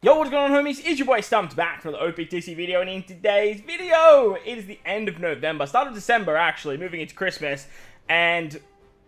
Yo, what's going on, homies? It's your boy Stumped back for the OPTC video, and in today's video, it is the end of November, start of December actually, moving into Christmas, and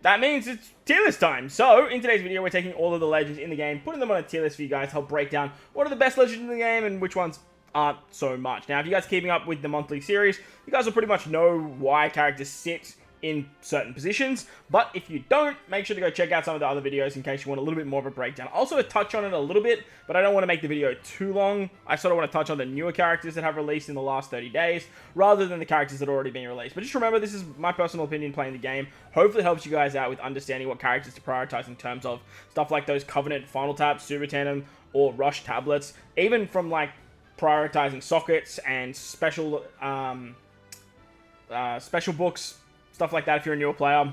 that means it's tier list time. So, in today's video, we're taking all of the legends in the game, putting them on a tier list for you guys to help break down what are the best legends in the game and which ones aren't so much. Now, if you guys are keeping up with the monthly series, you guys will pretty much know why characters sit in certain positions, but if you don't, make sure to go check out some of the other videos in case you want a little bit more of a breakdown. Also, touch on it a little bit, but I don't want to make the video too long. I sort of want to touch on the newer characters that have released in the last 30 days, rather than the characters that are already being released. But just remember, this is my personal opinion playing the game. Hopefully helps you guys out with understanding what characters to prioritize in terms of stuff like those Covenant Final Tap, Super Tandem, or Rush tablets, even from like prioritizing sockets and special books, stuff like that if you're a newer player,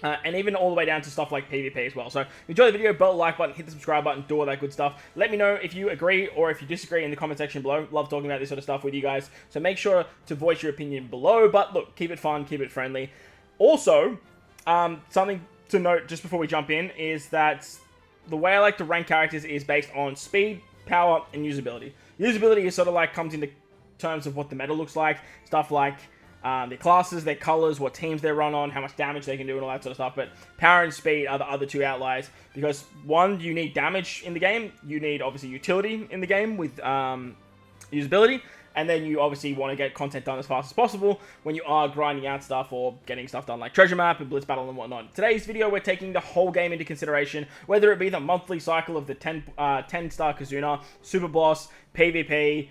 and even all the way down to stuff like PvP as well. So, if you enjoy the video, bell the like button, hit the subscribe button, do all that good stuff. Let me know if you agree or if you disagree in the comment section below. Love talking about this sort of stuff with you guys. So make sure to voice your opinion below, but look, keep it fun, keep it friendly. Also, something to note just before we jump in is that the way I like to rank characters is based on speed, power, and usability. Usability is sort of like comes into terms of what the meta looks like, stuff like their classes, their colors, what teams they run on, how much damage they can do, and all that sort of stuff. But power and speed are the other two outliers, because one, you need damage in the game, you need obviously utility in the game with usability, and then you obviously want to get content done as fast as possible when you are grinding out stuff or getting stuff done like treasure map and blitz battle and whatnot. In today's video, we're taking the whole game into consideration, whether it be the monthly cycle of the 10-star Kazuna, Super Boss, PvP,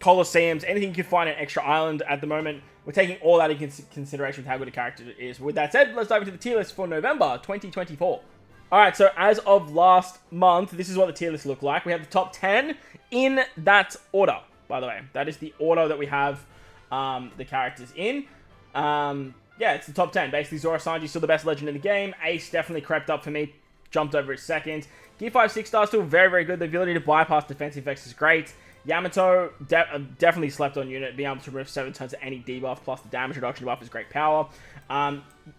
Colosseums, anything you can find an extra island at the moment. We're taking all that into consideration with how good a character is. With that said, let's dive into the tier list for November 2024. Alright, so as of last month, this is what the tier list looked like. We have the top 10 in that order, by the way. That is the order that we have the characters in. Yeah, it's the top 10. Basically, Zoro Sanji's still the best legend in the game. Ace definitely crept up for me, jumped over his second. Gear 5 6-star still very, very good. The ability to bypass defensive effects is great. Yamato, definitely slept on unit. Being able to remove 7 tons of any debuff, plus the damage reduction buff is great power.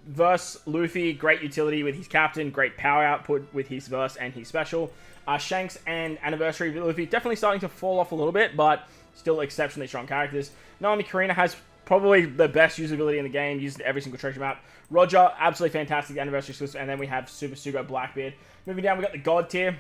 Verse Luffy, great utility with his captain, great power output with his verse and his special. Shanks and Anniversary Luffy, definitely starting to fall off a little bit, but still exceptionally strong characters. Naomi Karina has probably the best usability in the game, used every single treasure map. Roger, absolutely fantastic Anniversary exclusive, and then we have Super Sugo Blackbeard. Moving down, we got the God tier.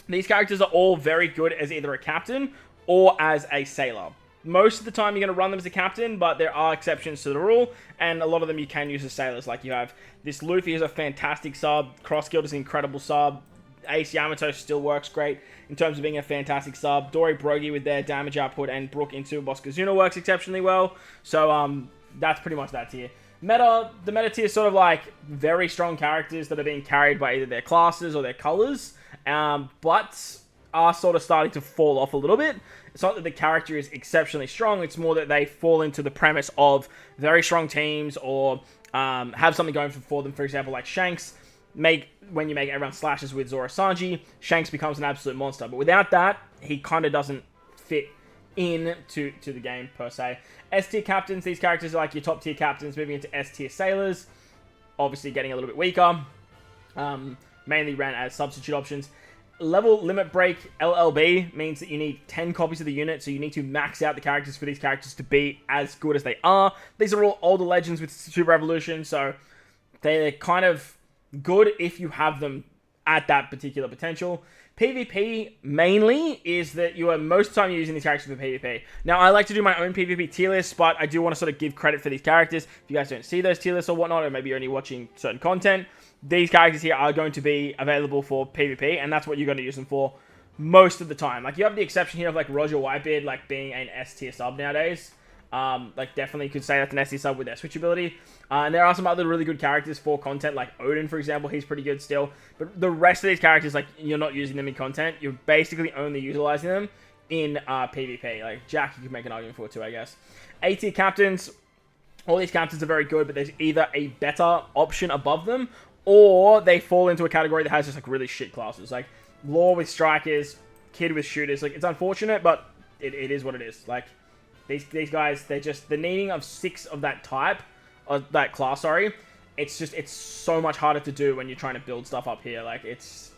These characters are all very good as either a captain or as a sailor. Most of the time you're going to run them as a captain, but there are exceptions to the rule, and a lot of them you can use as sailors. Like you have this Luffy is a fantastic sub, Cross Guild is an incredible sub, Ace Yamato still works great in terms of being a fantastic sub, Dory Brogy with their damage output, and Brook in Super Boss Kazuna works exceptionally well. So that's pretty much that tier. The meta tier is sort of like very strong characters that are being carried by either their classes or their colors, but are sort of starting to fall off a little bit. It's not that the character is exceptionally strong, it's more that they fall into the premise of very strong teams or have something going for them. For example, like Shanks, when you make everyone slashes with Zoro Sanji, Shanks becomes an absolute monster. But without that, he kind of doesn't fit into the game per se. S tier captains, these characters are like your top tier captains, moving into S tier sailors, obviously getting a little bit weaker, mainly ran as substitute options. Level limit break LLB means that you need 10 copies of the unit, so you need to max out the characters for these characters to be as good as they are. These are all older legends with Super Evolution, so they're kind of good if you have them at that particular potential. PvP mainly is that you are most of the time using these characters for PvP. Now, I like to do my own PvP tier list, but I do want to sort of give credit for these characters. If you guys don't see those tier lists or whatnot, or maybe you're only watching certain content, these characters here are going to be available for PvP, and that's what you're going to use them for most of the time. Like, you have the exception here of, like, Roger Whitebeard, like, being an S-tier sub nowadays. Like, definitely could say that's an S-tier sub with their switch ability. And there are some other really good characters for content, like Oden, for example. He's pretty good still. But the rest of these characters, like, you're not using them in content. You're basically only utilizing them in PvP. Like, Jack, you could make an argument for, too, I guess. A-tier captains. All these captains are very good, but there's either a better option above them, or they fall into a category that has just, like, really shit classes. Like, Law with strikers, Kid with shooters. Like, it's unfortunate, but it is what it is. Like, these guys, they're just, the needing of 6 of that type, of that class, sorry, it's so much harder to do when you're trying to build stuff up here. Like, it's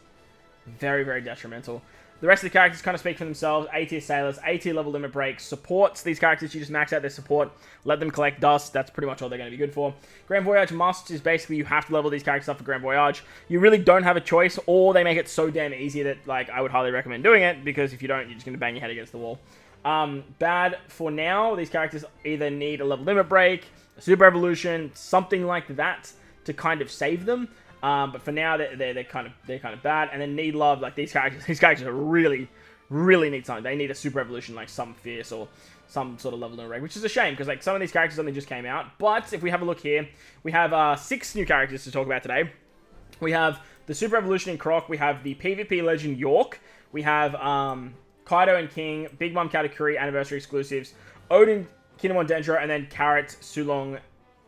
very, very detrimental. The rest of the characters kind of speak for themselves. A-tier sailors, A-tier level limit breaks, supports. These characters, you just max out their support, let them collect dust. That's pretty much all they're going to be good for. Grand Voyage must is basically you have to level these characters up for Grand Voyage. You really don't have a choice, or they make it so damn easy that, like, I would highly recommend doing it, because if you don't, you're just going to bang your head against the wall. Bad for now, these characters either need a level limit break, a super evolution, something like that to kind of save them. But for now, they're kind of bad, and then need love. Like these characters are really need something. They need a super evolution, like some fierce or some sort of level in rank, which is a shame because like some of these characters only just came out. But if we have a look here, we have 6 new characters to talk about today. We have the super evolution in Croc. We have the PvP legend York. We have Kaido and King, Big Mom Katakuri anniversary exclusives, Oden, Kinemon Denjiro, and then Carrot, Sulong,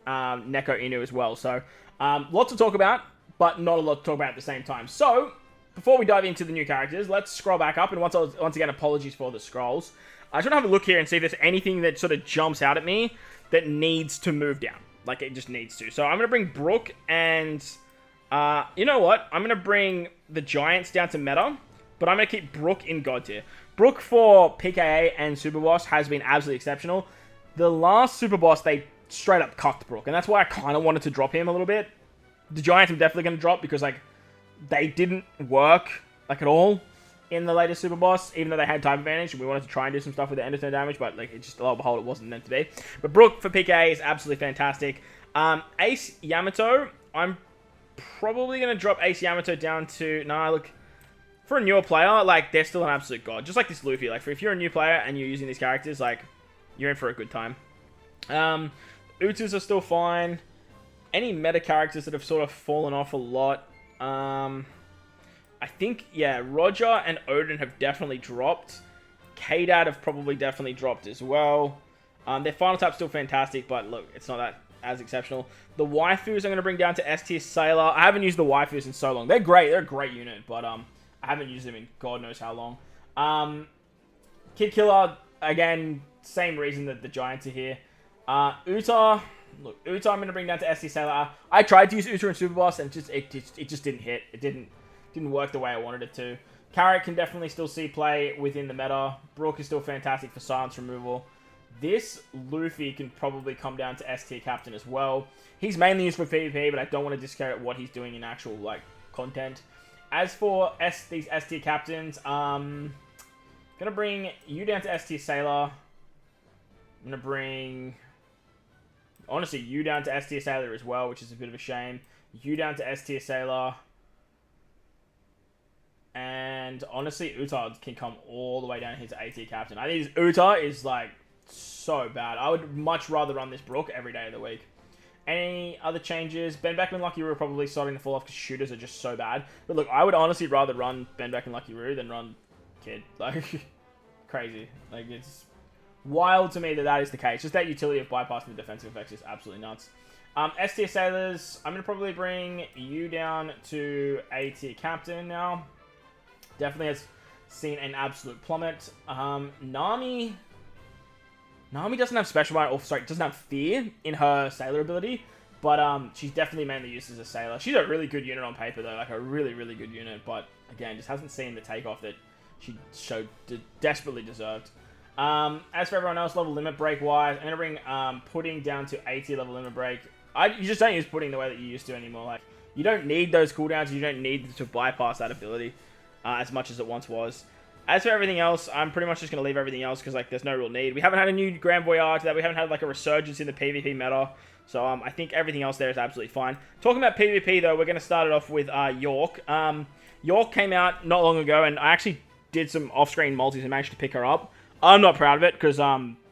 Neko Inu as well. So lots to talk about, but not a lot to talk about at the same time. So, before we dive into the new characters, let's scroll back up. And once again, apologies for the scrolls. I just want to have a look here and see if there's anything that sort of jumps out at me that needs to move down. Like, it just needs to. So, I'm going to bring Brook and... you know what? I'm going to bring the Giants down to meta, but I'm going to keep Brook in God tier. Brook for PKA and Super Boss has been absolutely exceptional. The last Super Boss, they straight up cucked Brook, and that's why I kind of wanted to drop him a little bit. The Giants I'm definitely going to drop because, like, they didn't work, like, at all in the latest Super Boss, even though they had type advantage, and we wanted to try and do some stuff with the end of turn damage, but, like, it just, lo and behold, it wasn't meant to be. But Brook for PK is absolutely fantastic. Ace Yamato, I'm probably going to drop Ace Yamato down to... Nah, look, for a newer player, like, they're still an absolute god. Just like this Luffy. Like, if you're a new player and you're using these characters, like, you're in for a good time. Utus are still fine. Any meta characters that have sort of fallen off a lot. I think, yeah, Roger and Oden have definitely dropped. K-Dad have probably definitely dropped as well. Their final type's still fantastic, but look, it's not that as exceptional. The waifus I'm going to bring down to S-tier Sailor. I haven't used the waifus in so long. They're great. They're a great unit, but I haven't used them in God knows how long. Kid Killer, again, same reason that the Giants are here. Uta... Look, Uta I'm going to bring down to S-tier Sailor. I tried to use Uta in Super Boss, and it just didn't hit. It didn't work the way I wanted it to. Carrot can definitely still see play within the meta. Brook is still fantastic for silence removal. This Luffy can probably come down to S-tier Captain as well. He's mainly used for PvP, but I don't want to discredit what he's doing in actual, like, content. As for these S-tier Captains, going to bring you down to S-tier Sailor. I'm going to bring... Honestly, you down to S-tier Sailor as well, which is a bit of a shame. You down to S-tier Sailor. And honestly, Uta can come all the way down here to A-tier Captain. I think Uta is, like, so bad. I would much rather run this Brook every day of the week. Any other changes? Ben Beck and Lucky Roo are probably starting to fall off because shooters are just so bad. But look, I would honestly rather run Ben Beck and Lucky Roo than run Kid. Like, crazy. Like, it's... wild to me that is the case. Just that utility of bypassing the defensive effects is absolutely nuts. S-tier Sailors, I'm going to probably bring you down to A-tier Captain now. Definitely has seen an absolute plummet. Nami doesn't have Special Mind, or sorry, doesn't have Fear in her Sailor ability, but she's definitely mainly used as a Sailor. She's a really good unit on paper though, like a really, really good unit, but again, just hasn't seen the takeoff that she desperately deserved. As for everyone else, level limit break wise, I'm going to bring Pudding down to 80 level limit break. You just don't use Pudding the way that you used to anymore. Like, you don't need those cooldowns, you don't need to bypass that ability as much as it once was. As for everything else, I'm pretty much just going to leave everything else because, like, there's no real need. We haven't had a new Grand Voyage, that we haven't had, like, a resurgence in the PvP meta. So, I think everything else there is absolutely fine. Talking about PvP, though, we're going to start it off with York. York came out not long ago, and I actually did some off-screen multis and managed to pick her up. I'm not proud of it, because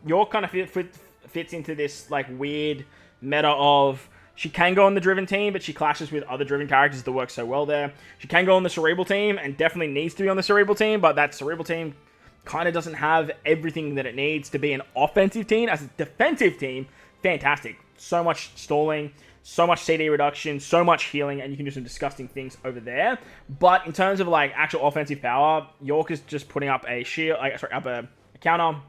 York kind of fits into this, like, weird meta of... She can go on the Driven team, but she clashes with other Driven characters that work so well there. She can go on the Cerebral team, and definitely needs to be on the Cerebral team, but that Cerebral team kind of doesn't have everything that it needs to be an offensive team. As a defensive team, fantastic. So much stalling, so much CD reduction, so much healing, and you can do some disgusting things over there. But in terms of, like, actual offensive power, York is just putting up a shield, up a counter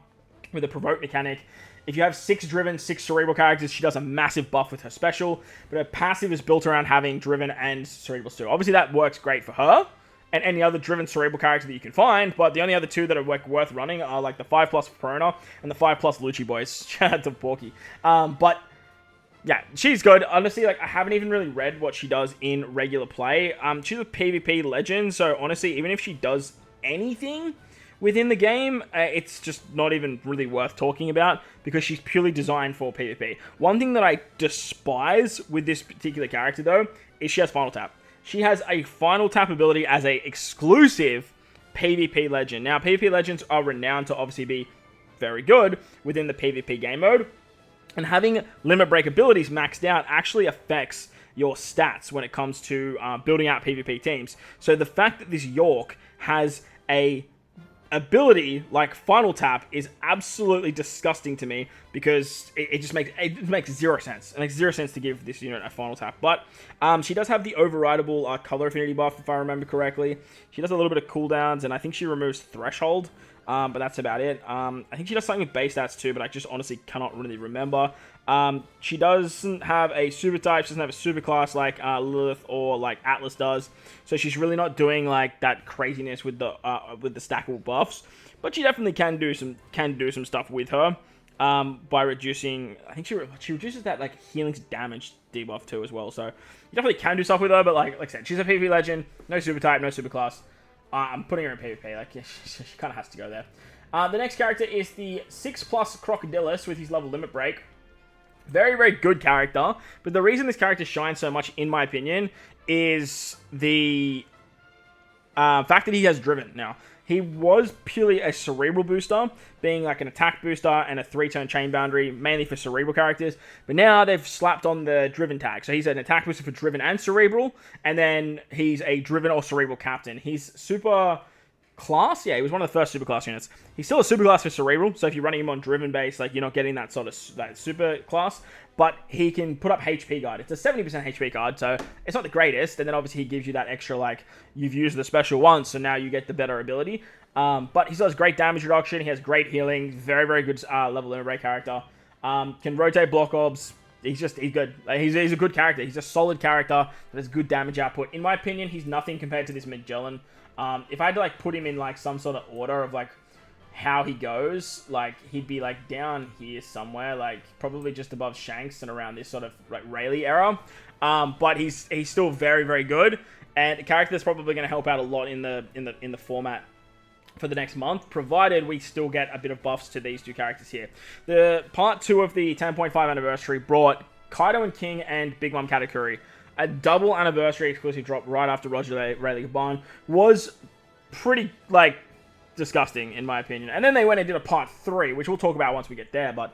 with a provoke mechanic. If you have 6 Driven, 6 Cerebral characters, she does a massive buff with her special, but her passive is built around having Driven and Cerebrals too. Obviously, that works great for her, and any other driven cerebral character that you can find, but the only other two that are like worth running are like the 5+ Perona and the 5+ Lucci boys. Shout out to Porky. But yeah, she's good. Honestly, like, I haven't even really read what she does in regular play. She's a PvP legend, so honestly, even if she does anything within the game, it's just not even really worth talking about because she's purely designed for PvP. One thing that I despise with this particular character, though, is she has Final Tap. She has a Final Tap ability as a exclusive PvP legend. Now, PvP legends are renowned to obviously be very good within the PvP game mode, and having limit break abilities maxed out actually affects your stats when it comes to building out PvP teams. So the fact that this York has a ability like Final Tap is absolutely disgusting to me because it just makes zero sense. It makes zero sense to give this unit a Final Tap. But she does have the overrideable color affinity buff, if I remember correctly. She does a little bit of cooldowns, and I think she removes Threshold. But that's about it. I think she does something with base stats too, but I just honestly cannot really remember. She doesn't have a super type. She doesn't have a super class like Lilith or like Atlas does. So she's really not doing like that craziness with the stackable buffs. But she definitely can do some stuff with her by reducing. I think she reduces that like healing to damage debuff too as well. So you definitely can do stuff with her. But like I said, she's a PvP legend. No super type. No super class. I'm putting her in PvP, like, yeah, she kind of has to go there. The next character is the 6+ Crocodile with his level limit break. Very, very good character, but the reason this character shines so much, in my opinion, is the fact that he has Driven. Now, he was purely a Cerebral booster, being like an attack booster and a 3-turn chain boundary, mainly for Cerebral characters. But now they've slapped on the Driven tag. So he's an attack booster for Driven and Cerebral, and then he's a Driven or Cerebral captain. He's super class. Yeah, he was one of the first super class units. He's still a super class for Cerebral, so if you're running him on Driven base, like, you're not getting that sort of that super class. But he can put up HP guard. It's a 70% HP guard, so it's not the greatest. And then obviously he gives you that extra, like, you've used the special once, so now you get the better ability. But he still has great damage reduction. He has great healing. Very, very good level limit break character. Can rotate block obs. He's good. Like, he's a good character. He's a solid character that has good damage output. In my opinion, he's nothing compared to this Magellan. If I had to, like, put him in, like, some sort of order of, like, how he goes, like, he'd be, like, down here somewhere, like, probably just above Shanks and around this sort of, like, Rayleigh era. But he's still very, very good, and a character that's probably going to help out a lot in the format for the next month, provided we still get a bit of buffs to these two characters here. The part 2 of the 10.5 anniversary brought Kaido and King and Big Mom Katakuri. A double anniversary exclusive drop right after Roger Rayleigh Gaban was pretty, like, disgusting, in my opinion. And then they went and did a part 3, which we'll talk about once we get there. But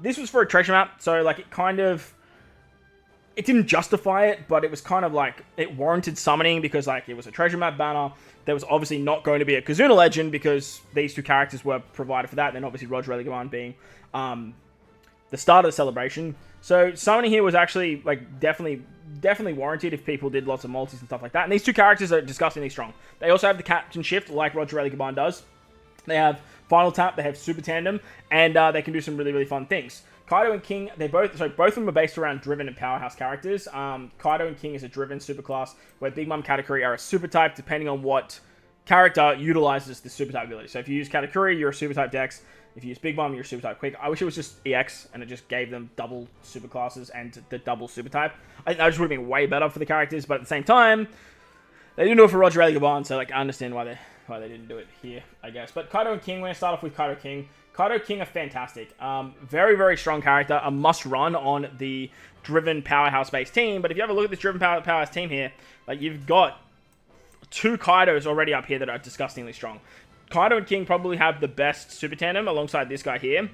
this was for a treasure map, so, like, it didn't justify it, but it was kind of like, it warranted summoning because, like, it was a treasure map banner. There was obviously not going to be a Kazuna legend because these two characters were provided for that. And then obviously Roger Rayleigh Gaban being the start of the celebration. So summoning here was actually, like, definitely warranted if people did lots of multis and stuff like that. And these two characters are disgustingly strong. They also have the captain shift like Roger Rayleigh Gaban does. They have Final Tap, they have Super Tandem, and they can do some really, really fun things. Kaido and King, both of them are based around Driven and Powerhouse characters. Kaido and King is a Driven superclass, where Big Mom Katakuri are a super type, depending on what character utilizes the super type ability. So if you use Katakuri, you're a super type Dex. If you use Big Mom, you're super type Quick. I wish it was just EX, and it just gave them double super classes and the double super type. I think that just would have been way better for the characters, but at the same time, they didn't do it for Roger Rayleigh Gaban, so, like, I understand why they didn't do it here, I guess. But Kaido and King, we're going to start off with Kaido King. Kaido King are fantastic. Very, very strong character. A must-run on the Driven Powerhouse-based team. But if you have a look at this Driven Powerhouse team here, like, you've got 2 Kaidos already up here that are disgustingly strong. Kaido and King probably have the best super tandem alongside this guy here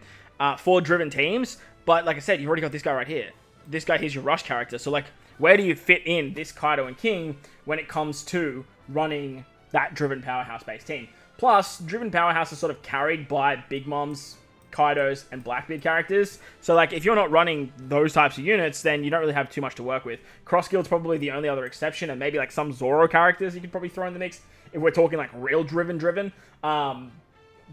for Driven teams. But like I said, you've already got this guy right here. This guy here's your rush character. So, like, where do you fit in this Kaido and King when it comes to running that Driven Powerhouse-based team? Plus, Driven Powerhouse is sort of carried by Big Mom's, Kaido's, and Blackbeard characters. So, like, if you're not running those types of units, then you don't really have too much to work with. Cross Guild's probably the only other exception, and maybe, like, some Zoro characters you could probably throw in the mix if we're talking, like, real Driven.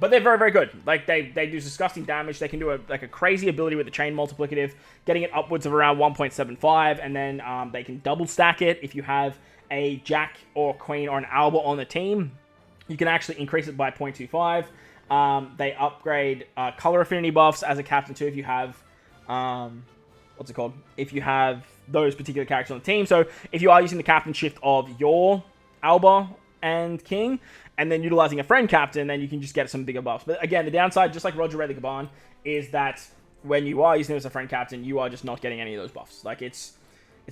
But they're very, very good. Like, they do disgusting damage. They can do a crazy ability with the chain multiplicative, getting it upwards of around 1.75, and then they can double stack it if you have a Jack or Queen or an Alba on the team, you can actually increase it by 0.25. They upgrade color affinity buffs as a captain too if you have, what's it called? If you have those particular characters on the team. So if you are using the captain shift of your Alba and King, and then utilizing a friend captain, then you can just get some bigger buffs. But again, the downside, just like Roger Ray the Gaban, is that when you are using it as a friend captain, you are just not getting any of those buffs. Like, it's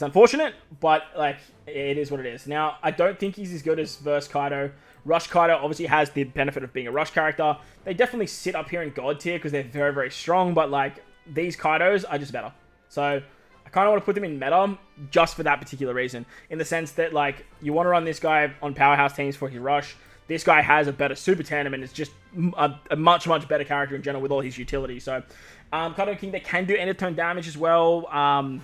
unfortunate, but like, it is what it is. Now, I don't think he's as good as versus Kaido. Rush Kaido obviously has the benefit of being a rush character. They definitely sit up here in God tier because they're very, very strong, but like, these Kaidos are just better. So I kind of want to put them in meta just for that particular reason, in the sense that like, you want to run this guy on powerhouse teams for his rush. This guy has a better super tandem and it's just a much, much better character in general with all his utility. So Kaido King, they can do end of turn damage as well.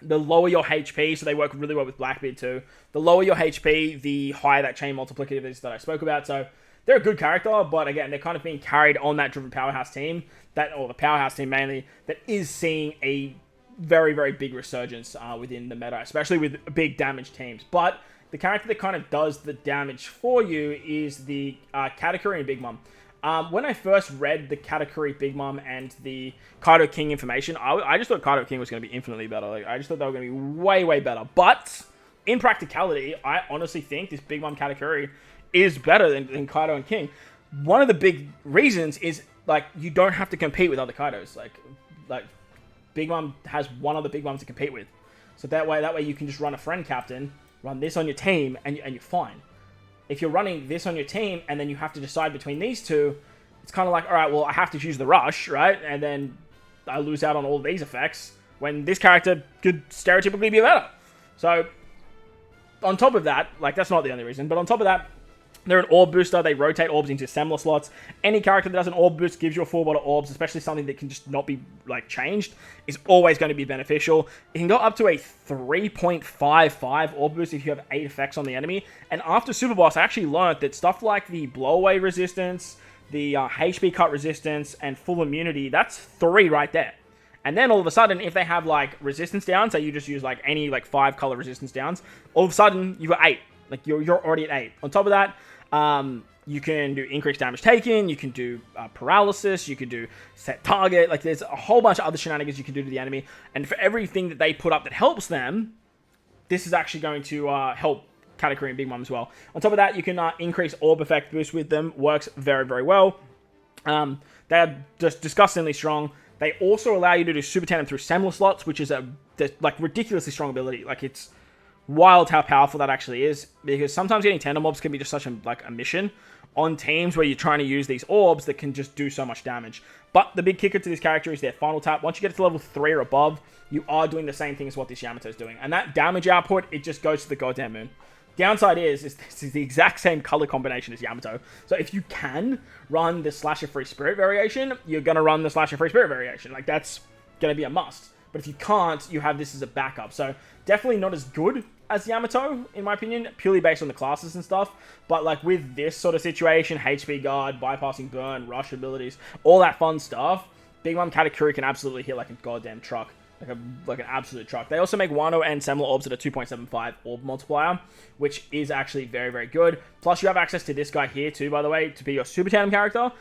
The lower your HP, so they work really well with Blackbeard too. The lower your HP, the higher that chain multiplicative is that I spoke about. So they're a good character, but again, they're kind of being carried on that driven powerhouse team, or the powerhouse team mainly, that is seeing a very, very big resurgence within the meta, especially with big damage teams. But the character that kind of does the damage for you is the Katakuri and Big Mom. When I first read the Katakuri, Big Mom, and the Kaido King information, I just thought Kaido King was going to be infinitely better. Like, I just thought they were going to be way, way better. But in practicality, I honestly think this Big Mom Katakuri is better than Kaido and King. One of the big reasons is, like, you don't have to compete with other Kaidos. Like Big Mom has one other Big Mom to compete with. So that way you can just run a friend captain, run this on your team, and you're fine. If you're running this on your team and then you have to decide between these two, it's kind of like, all right, well, I have to choose the rush, right? And then I lose out on all these effects when this character could stereotypically be better. So on top of that, like, that's not the only reason, but on top of that, they're an orb booster. They rotate orbs into similar slots. Any character that does an orb boost gives you a full bot of orbs, especially something that can just not be, like, changed, is always going to be beneficial. It can go up to a 3.55 orb boost if you have 8 effects on the enemy. And after Super Boss, I actually learned that stuff like the blowaway resistance, the HP cut resistance, and full immunity, that's 3 right there. And then all of a sudden, if they have, like, resistance downs, so you just use, like, any, like, 5 color resistance downs, all of a sudden, you've got 8. Like, you're already at 8. On top of that, you can do increased damage taken, you can do paralysis, you can do set target. Like, there's a whole bunch of other shenanigans you can do to the enemy. And for everything that they put up that helps them, this is actually going to help Katakuri and Big Mom as well. On top of that, you can increase orb effect boost with them. Works very, very well. They're just disgustingly strong. They also allow you to do super tandem through Semler slots, which is a like ridiculously strong ability. Like, it's wild how powerful that actually is, because sometimes getting tandem mobs can be just such a mission on teams where you're trying to use these orbs that can just do so much damage. But the big kicker to this character is their final tap. Once you get to level 3 or above, you are doing the same thing as what this Yamato is doing. And that damage output, it just goes to the goddamn moon. Downside is this is the exact same color combination as Yamato. So if you can run the Slasher Free Spirit variation, you're going to run the Slasher Free Spirit variation. Like, that's going to be a must. But if you can't, you have this as a backup. So definitely not as good as Yamato, in my opinion, purely based on the classes and stuff. But like, with this sort of situation, HP guard, bypassing burn, rush abilities, all that fun stuff, Big Mom Katakuri can absolutely hit like a goddamn truck. Like an absolute truck. They also make Wano and Semler orbs at a 2.75 orb multiplier, which is actually very, very good. Plus, you have access to this guy here too, by the way, to be your super tandem character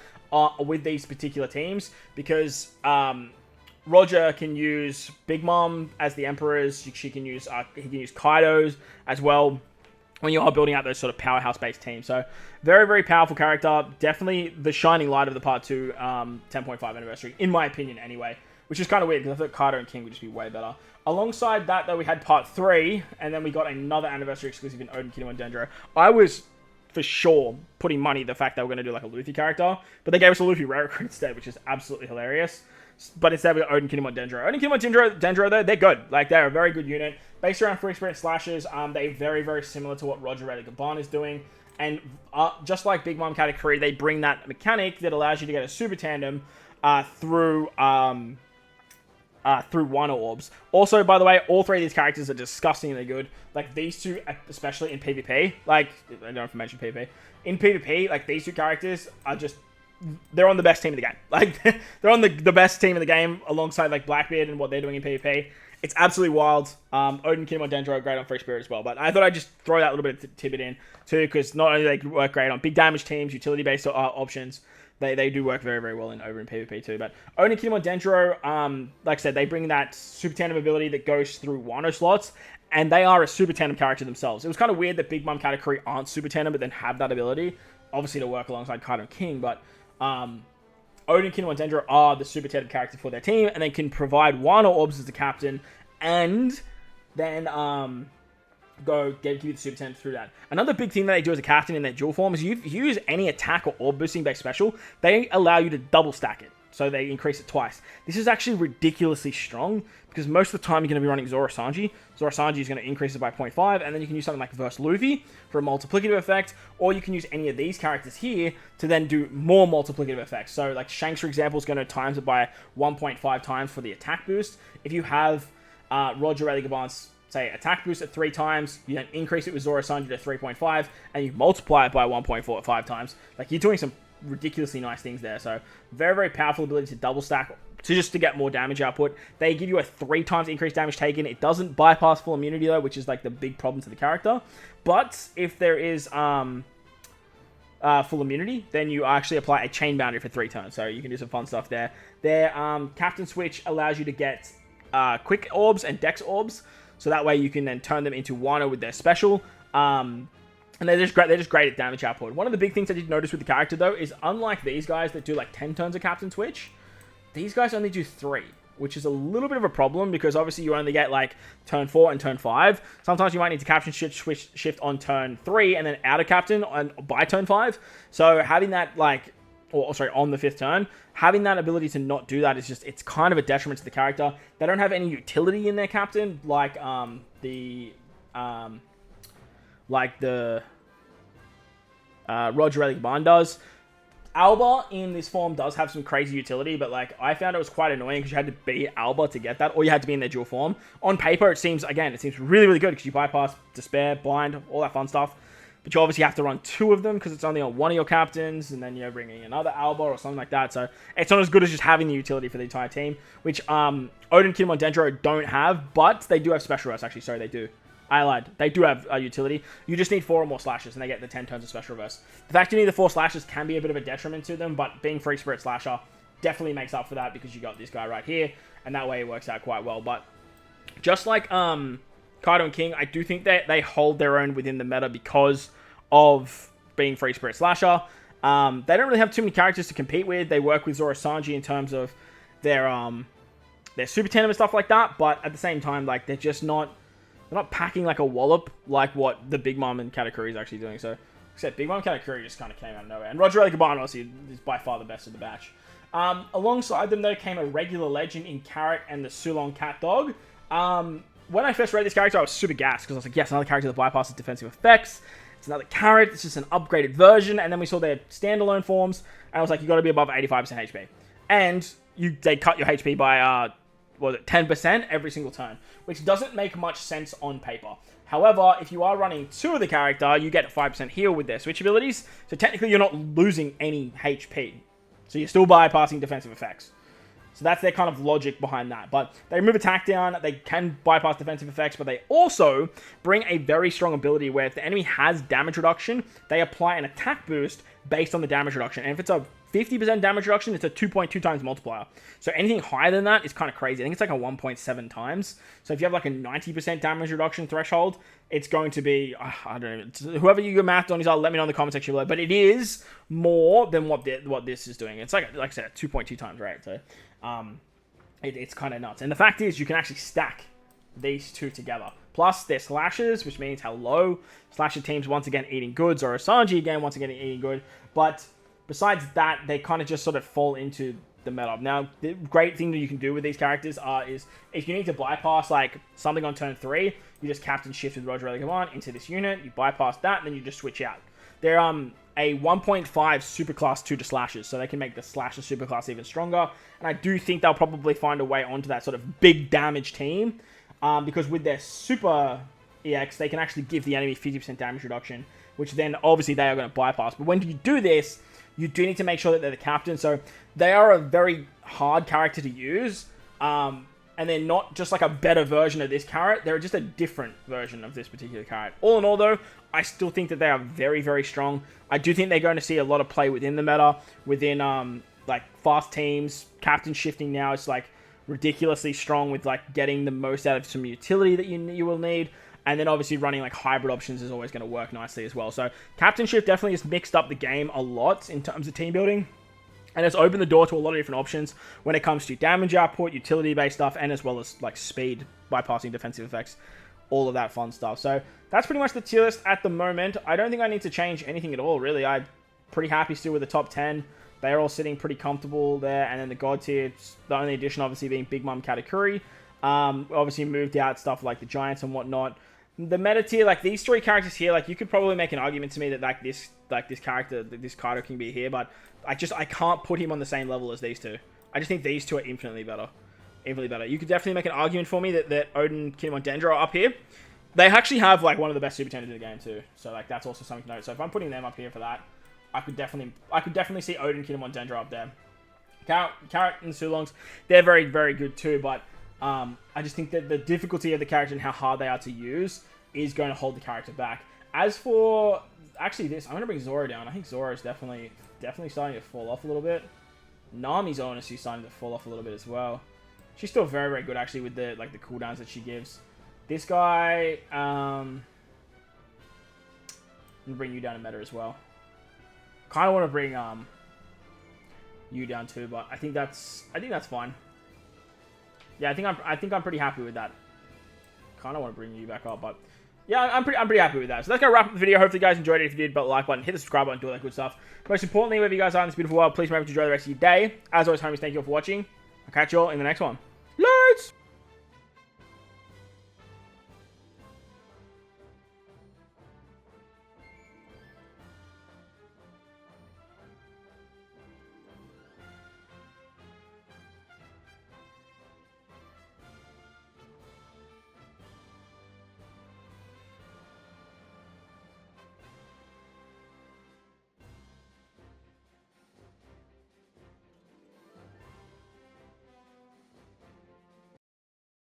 with these particular teams, because Roger can use Big Mom as the Emperors. She can use he can use Kaidos as well when you are building out those sort of powerhouse-based teams. So very, very powerful character. Definitely the shining light of the Part 2 10.5 anniversary, in my opinion anyway. Which is kind of weird, because I thought Kaido and King would just be way better. Alongside that, though, we had Part 3, and then we got another anniversary exclusive in Oden, Kinemon, Denjiro. I was, for sure, putting money the fact they were going to do, like, a Luffy character, but they gave us a Luffy rare recruit instead, which is absolutely hilarious. But instead, we got Oden, Kinemon, Denjiro. Oden, Kinemon, Denjiro, though, they're good. Like, they're a very good unit. Based around Free Spirit Slashes, they're very, very similar to what Roger Ray the Gaban is doing. And just like Big Mom Katakuri, they bring that mechanic that allows you to get a super tandem through Wano orbs. Also, by the way, all 3 of these characters are disgustingly good. Like, these 2, especially in PvP, like, I don't know if I mentioned PvP. In PvP, like, these 2 characters are just, they're on the best team in the game. Like, they're on the best team in the game alongside, like, Blackbeard and what they're doing in PvP. It's absolutely wild. Oden, Kinemon, Denjiro, great on Free Spirit as well. But I thought I'd just throw that little bit of tidbit in too, because not only they work great on big damage teams, utility-based options, they do work very, very well over in PvP too. But Oden, Kinemon, Denjiro, like I said, they bring that super tandem ability that goes through Wano slots, and they are a super tandem character themselves. It was kind of weird that Big Mom category aren't super tandem, but then have that ability, obviously to work alongside Kaido and King, but Oden, Kinemon, and Denjiro are the super tandem character for their team, and they can provide Wano orbs as the captain, and then give you the super tandem through that. Another big thing that they do as a captain in their dual form is if you use any attack or orb boosting based special, they allow you to double stack it. So they increase it twice. This is actually ridiculously strong, because most of the time you're going to be running Zoro Sanji. Zoro Sanji is going to increase it by 0.5, and then you can use something like Verse Luffy for a multiplicative effect, or you can use any of these characters here to then do more multiplicative effects. So like Shanks, for example, is going to times it by 1.5 times for the attack boost. If you have Roger Rayleigh Gaban's, say, attack boost at 3 times, you then increase it with Zoro Sanji to 3.5, and you multiply it by 1.45 times. Like, you're doing some ridiculously nice things there. So very, very powerful ability to double stack to get more damage output. They give you a 3 times increased damage taken. It doesn't bypass full immunity though, which is like the big problem to the character. But if there is full immunity, then you actually apply a chain boundary for 3 turns. So you can do some fun stuff there. Their captain switch allows you to get quick orbs and dex orbs, so that way you can then turn them into Wano with their special. And they're just great. They're just great at damage output. One of the big things I did notice with the character though is, unlike these guys that do like 10 turns of captain switch, these guys only do 3, which is a little bit of a problem, because obviously you only get like turn 4 and turn 5. Sometimes you might need to captain shift on turn 3 and then out of captain by turn 5. So having that on the 5th turn, having that ability to not do that is just, it's kind of a detriment to the character. They don't have any utility in their captain, like the Roger Rayleigh Gaban does. Alba in this form does have some crazy utility, but like I found it was quite annoying because you had to be Alba to get that, or you had to be in their dual form. On paper, it seems really, really good because you bypass Despair, Blind, all that fun stuff. But you obviously have to run 2 of them because it's only on one of your captains, and then, bringing another Alba or something like that. So it's not as good as just having the utility for the entire team, which Oden, Kinemon, Denjiro don't have, but they do have special reverse, actually. Sorry, they do. I lied. They do have utility. You just need 4 or more slashes, and they get the 10 turns of special reverse. The fact you need the 4 slashes can be a bit of a detriment to them, but being Free Spirit Slasher definitely makes up for that, because you got this guy right here, and that way it works out quite well. But just like Kaido and King, I do think that they hold their own within the meta because of being Free Spirit Slasher. They don't really have too many characters to compete with. They work with Zoro Sanji in terms of their super tandem and stuff like that, but at the same time, like, they're not packing like a wallop like what the Big Mom and Katakuri is actually doing. So, except Big Mom and Katakuri just kind of came out of nowhere. And Roger Rayleigh Gaban, obviously, is by far the best of the batch. Alongside them, though, came a regular legend in Carrot and the Sulong Cat Dog. When I first read this character, I was super gassed, because I was like, yes, another character that bypasses defensive effects. It's another Carrot. It's just an upgraded version. And then we saw their standalone forms, and I was like, you got to be above 85% HP. And they cut your HP by 10% every single turn, which doesn't make much sense on paper. However, if you are running 2 of the character, you get a 5% heal with their switch abilities, so technically you're not losing any HP. So you're still bypassing defensive effects. So that's their kind of logic behind that. But they remove attack down, they can bypass defensive effects, but they also bring a very strong ability where if the enemy has damage reduction, they apply an attack boost based on the damage reduction. And if it's a 50% damage reduction, it's a 2.2 times multiplier. So anything higher than that is kind of crazy. I think it's like a 1.7 times. So if you have like a 90% damage reduction threshold, it's going to be, I don't know, whoever you get mathed on is, let me know in the comment section below. But it is more than what this is doing. It's like I said, 2.2 times, right? So it's kind of nuts. And the fact is, you can actually stack these 2 together. Plus, they're slashes, which means hello. Slasher teams once again eating good. Zoro Sanji again once again eating good. But besides that, they kind of just sort of fall into the meta. Now, the great thing that you can do with these characters is, if you need to bypass like something on turn 3, you just captain shift with Roger Rayleigh Gaban into this unit, you bypass that, and then you just switch out. They're a 1.5 superclass 2 to slashes, so they can make the slasher superclass even stronger. And I do think they'll probably find a way onto that sort of big damage team, because with their super EX, they can actually give the enemy 50% damage reduction, which then obviously they are going to bypass. But when you do this, you do need to make sure that they're the captain. So they are a very hard character to use. and they're not just like a better version of this carrot. They're just a different version of this particular carrot. All in all, though, I still think that they are very, very strong. I do think they're going to see a lot of play within the meta, within like fast teams. Captain shifting now is like ridiculously strong with like getting the most out of some utility that you will need. And then obviously running like hybrid options is always going to work nicely as well. So Captain Shift definitely has mixed up the game a lot in terms of team building. And it's opened the door to a lot of different options when it comes to damage output, utility-based stuff, and as well as like speed, bypassing defensive effects, all of that fun stuff. So that's pretty much the tier list at the moment. I don't think I need to change anything at all, really. I'm pretty happy still with the top 10. They're all sitting pretty comfortable there. And then the God tier, the only addition obviously being Big Mom Katakuri. Obviously moved out stuff like the Giants and whatnot. The meta tier, like these three characters here, like you could probably make an argument to me that like this character, this Kaido can be here, but I can't put him on the same level as these two. I just think these two are infinitely better. Infinitely better. You could definitely make an argument for me that Oden, Kinemon, Denjiro are up here. They actually have like one of the best super tenders in the game too. So like that's also something to note. So if I'm putting them up here for that, I could definitely see Oden, Kinemon, Denjiro up there. Carrot and Sulongs, they're very, very good too, but I just think that the difficulty of the character and how hard they are to use is going to hold the character back. As for actually this, I'm going to bring Zoro down. I think Zoro is definitely starting to fall off a little bit. Nami's honestly starting to fall off a little bit as well. She's still very, very good actually with the cooldowns that she gives. This guy, I'm gonna bring you down to meta as well. Kind of want to bring you down too, but I think that's fine. Yeah, I think I'm pretty happy with that. Kind of want to bring you back up, but yeah, I'm pretty happy with that. So that's gonna wrap up the video. Hopefully, you guys enjoyed it. If you did, but like button, hit the subscribe button, do all that good stuff. Most importantly, wherever you guys are in this beautiful world, please remember to enjoy the rest of your day. As always, homies, thank you all for watching. I'll catch you all in the next one. Let's.